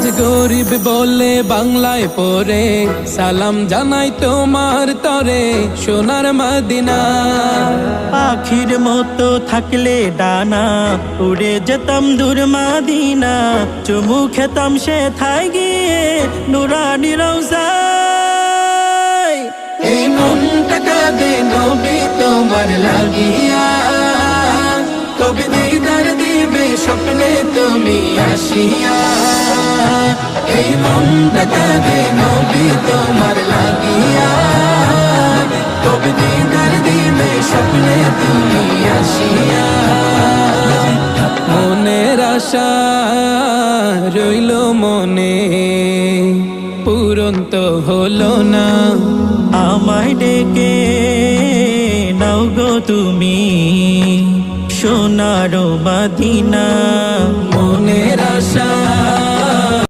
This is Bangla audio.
আজ গরিব বলে বাংলায় পড়ে, সালাম জানাই তোমার তরে সোনার মদিনা। পাখির মতো থাকলে ডানা, উড়ে যেতাম দূর মদিনা। চুমু খেতাম সে থাই গিয়ে নুরানি রওজায়। এই মনটা কাঁদে নবী তোমার লাগিয়া, কবে দিদার দিবে স্বপ্নে তুমি আসিয়া। এই মনটা কাঁদে নবী তোমার লাগিয়া, কবে দিদার দিবে স্বপ্নে তুমি আসিয়া। মনের আশা রইল মনে, পূরণ তো হলো না। আমায় ডেকে নাও গো তুমি সোনার মদিনা। মনের আশা